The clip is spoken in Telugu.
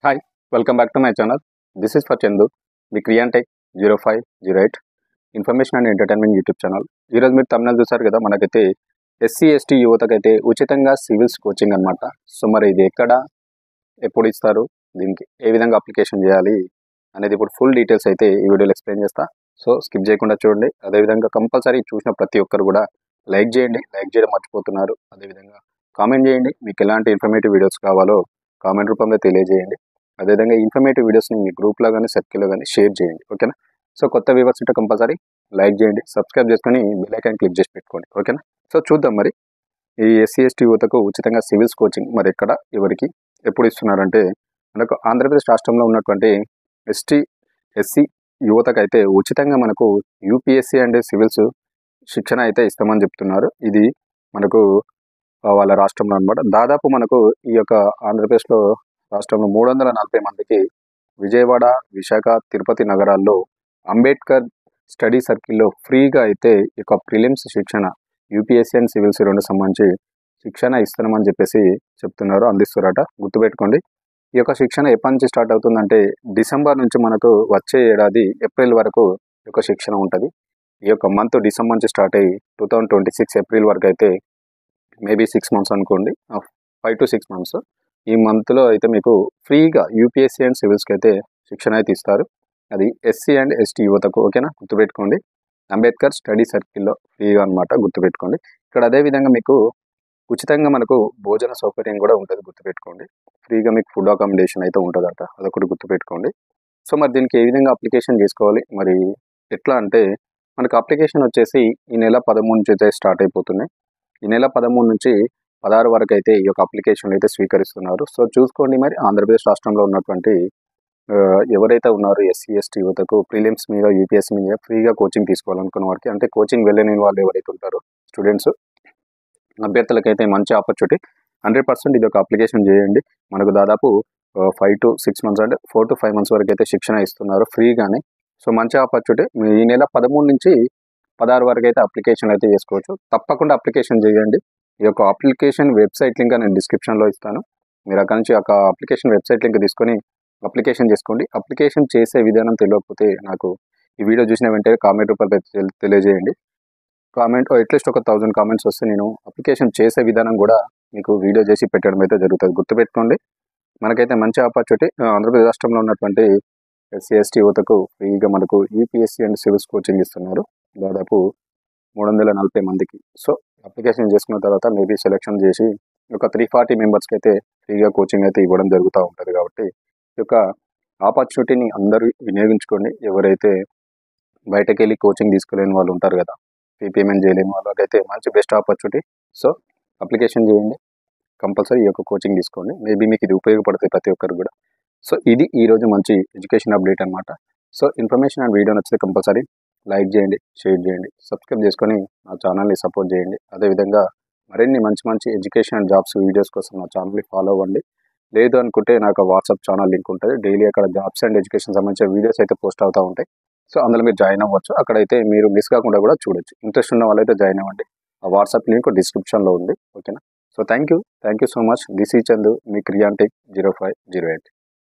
Hi welcome back to my channel. This is for Chandu మీ క్రియాంటెక్ 0508 information and entertainment YouTube channel. ఈరోజు మీరు తమిళ చూసారు కదా, మనకైతే ఎస్సీ ఎస్టీ యువతకైతే ఉచితంగా సివిల్స్ కోచింగ్ అనమాట. సో మరి ఇది ఎక్కడ, ఎప్పుడు ఇస్తారు, దీనికి ఏ విధంగా అప్లికేషన్ చేయాలి అనేది ఇప్పుడు ఫుల్ డీటెయిల్స్ అయితే ఈ వీడియోలో ఎక్స్ప్లెయిన్ చేస్తా. సో స్కిప్ చేయకుండా చూడండి. అదేవిధంగా కంపల్సరీ చూసిన ప్రతి ఒక్కరు కూడా లైక్ చేయండి. లైక్ చేయడం మర్చిపోతున్నారు. అదేవిధంగా కామెంట్ చేయండి. మీకు ఎలాంటి ఇన్ఫర్మేటివ్ వీడియోస్ కావాలో కామెంట్ రూపంలో తెలియజేయండి. అదేవిధంగా ఇన్ఫర్మేటివ్ వీడియోస్ని మీ గ్రూప్లో కానీ సర్కిల్లో కానీ షేర్ చేయండి. ఓకేనా. సో కొత్త వ్యూవర్స్ ఉంటే కంపల్సరీ లైక్ చేయండి, సబ్స్క్రైబ్ చేసుకొని బెల్ ఐకాన్ క్లిక్ చేసి పెట్టుకోండి. ఓకేనా. సో చూద్దాం మరి ఈ ఎస్సీ ఎస్టీ యువతకు ఉచితంగా సివిల్స్ కోచింగ్ మరి ఎక్కడ, ఎవరికి, ఎప్పుడు ఇస్తున్నారంటే మనకు ఆంధ్రప్రదేశ్ రాష్ట్రంలో ఉన్నటువంటి ఎస్సీ యువతకైతే ఉచితంగా మనకు యూపీఎస్సీ అండ్ సివిల్స్ శిక్షణ అయితే ఇస్తామని చెప్తున్నారు. ఇది మనకు వాళ్ళ రాష్ట్రంలో అనమాట. దాదాపు మనకు ఈ యొక్క ఆంధ్రప్రదేశ్లో రాష్ట్రంలో 340 మందికి విజయవాడ, విశాఖ, తిరుపతి నగరాల్లో అంబేద్కర్ స్టడీ సర్కిల్లో ఫ్రీగా అయితే ఈ యొక్క ప్రిలిమ్స్ శిక్షణ యూపీఎస్సీ అండ్ సివిల్స్ రెండు సంబంధించి శిక్షణ ఇస్తున్నామని చెప్పేసి చెప్తున్నారు, అందిస్తారట. గుర్తుపెట్టుకోండి. ఈ యొక్క శిక్షణ ఎప్పటి నుంచి స్టార్ట్ అవుతుందంటే డిసెంబర్ నుంచి మనకు వచ్చే ఏడాది ఏప్రిల్ వరకు ఈ యొక్క శిక్షణ ఉంటుంది. ఈ యొక్క మంత్ డిసెంబర్ నుంచి స్టార్ట్ అయ్యి 2026 ఏప్రిల్ వరకు అయితే మేబీ 6 మంత్స్ అనుకోండి, 5 to 6 మంత్స్. ఈ మంత్లో అయితే మీకు ఫ్రీగా యూపీఎస్సీ అండ్ సివిల్స్కి అయితే శిక్షణ అయితే ఇస్తారు. అది ఎస్సీ అండ్ ఎస్టీ యువతకు. ఓకేనా. గుర్తుపెట్టుకోండి. అంబేద్కర్ స్టడీ సర్కిల్లో ఫ్రీగా అనమాట. గుర్తుపెట్టుకోండి. ఇక్కడ అదేవిధంగా మీకు ఉచితంగా మనకు భోజన సౌకర్యం కూడా ఉంటుంది. గుర్తుపెట్టుకోండి. ఫ్రీగా మీకు ఫుడ్ అకామిడేషన్ అయితే ఉంటుందట. అదొకటి గుర్తుపెట్టుకోండి. సో మరి దీనికి ఏ విధంగా అప్లికేషన్ చేసుకోవాలి, మరి ఎట్లా అంటే మనకు అప్లికేషన్ వచ్చేసి ఈ నెల 13 నుంచి అయితే స్టార్ట్ అయిపోతున్నాయి. ఈ నెల 13 నుంచి 16 వరకు అయితే ఈ యొక్క అప్లికేషన్లు అయితే స్వీకరిస్తున్నారు. సో చూసుకోండి. మరి ఆంధ్రప్రదేశ్ రాష్ట్రంలో ఉన్నటువంటి ఎవరైతే ఉన్నారో ఎస్సీ ఎస్టీ యువతకు ప్రిలిమ్స్ మీద, యూపీఎస్సీ మీద ఫ్రీగా కోచింగ్ తీసుకోవాలనుకున్న వారికి, అంటే కోచింగ్ వెళ్ళని వాళ్ళు ఎవరైతే ఉంటారో స్టూడెంట్స్, అభ్యర్థులకైతే మంచి ఆపర్చునిటీ. 100% ఇది ఒక అప్లికేషన్ చేయండి. మనకు దాదాపు 5 to 6 మంత్స్ అంటే 4 to 5 మంత్స్ వరకు అయితే శిక్షణ ఇస్తున్నారు ఫ్రీగానే. సో మంచి ఆపర్చునిటీ. ఈ నెల 13 నుంచి 16 వరకు అయితే అప్లికేషన్ అయితే చేసుకోవచ్చు. తప్పకుండా అప్లికేషన్ చేయండి. ఈ యొక్క అప్లికేషన్ వెబ్సైట్ లింక్ నేను డిస్క్రిప్షన్లో ఇస్తాను. మీరు అక్కడ నుంచి ఒక అప్లికేషన్ వెబ్సైట్ లింక్ తీసుకొని అప్లికేషన్ చేసుకోండి. అప్లికేషన్ చేసే విధానం తెలియకపోతే నాకు ఈ వీడియో చూసిన వెంటనే కామెంట్ రూపంలో తెలియజేయండి. కామెంట్ అట్లీస్ట్ ఒక 1000 కామెంట్స్ వస్తే నేను అప్లికేషన్ చేసే విధానం కూడా మీకు వీడియో చేసి పెట్టడం అయితే జరుగుతుంది. గుర్తుపెట్టుకోండి. మనకైతే మంచి ఆపర్చునిటీ. ఆంధ్రప్రదేశ్ రాష్ట్రంలో ఉన్నటువంటి ఎస్సీ ఎస్టీ యువతకు ఫ్రీగా మనకు యూపీఎస్సీ అండ్ సివిల్స్ కోచింగ్ ఇస్తున్నారు. దాదాపు 340 మందికి. సో అప్లికేషన్ చేసుకున్న తర్వాత మేబీ సెలెక్షన్ చేసి ఒక 340 మెంబర్స్కి అయితే ఫ్రీగా కోచింగ్ అయితే ఇవ్వడం జరుగుతూ ఉంటుంది. కాబట్టి ఈ యొక్క ఆపర్చునిటీని అందరూ వినియోగించుకోండి. ఎవరైతే బయటకు వెళ్ళి కోచింగ్ తీసుకోలేని వాళ్ళు ఉంటారు కదా, ఫీ పేమెంట్ చేయలేని వాళ్ళకైతే మంచి బెస్ట్ ఆపర్చునిటీ. సో అప్లికేషన్ చేయండి. కంపల్సరీ ఈ యొక్క కోచింగ్ తీసుకోండి. మేబీ మీకు ఇది ఉపయోగపడుతుంది ప్రతి ఒక్కరు కూడా. సో ఇది ఈరోజు మంచి ఎడ్యుకేషన్ అప్డేట్ అనమాట. సో ఇన్ఫర్మేషన్ అండ్ వీడియో నచ్చితే కంపల్సరీ లైక్ చేయండి, షేర్ చేయండి, సబ్స్క్రైబ్ చేసుకొని నా ఛానల్ని సపోర్ట్ చేయండి. అదేవిధంగా మరిన్ని మంచి మంచి ఎడ్యుకేషన్ అండ్ జాబ్స్ వీడియోస్ కోసం నా ఛానల్ని ఫాలో అవ్వండి. లేదు అనుకుంటే నాకు వాట్సాప్ ఛానల్ లింక్ ఉంటుంది. డైలీ అక్కడ జాబ్స్ అండ్ ఎడ్యుకేషన్ సంబంధించిన వీడియోస్ అయితే పోస్ట్ అవుతూ ఉంటాయి. సో అందులో మీరు జాయిన్ అవ్వచ్చు. అక్కడైతే మీరు మిస్ కాకుండా కూడా చూడొచ్చు. ఇంట్రెస్ట్ ఉన్న వాళ్ళైతే జాయిన్ అవ్వండి. ఆ వాట్సాప్ లింక్ డిస్క్రిప్షన్లో ఉంది. ఓకేనా. So thank you so much. This ఈ చందు, మీ క్రియాంటెక్ 0508.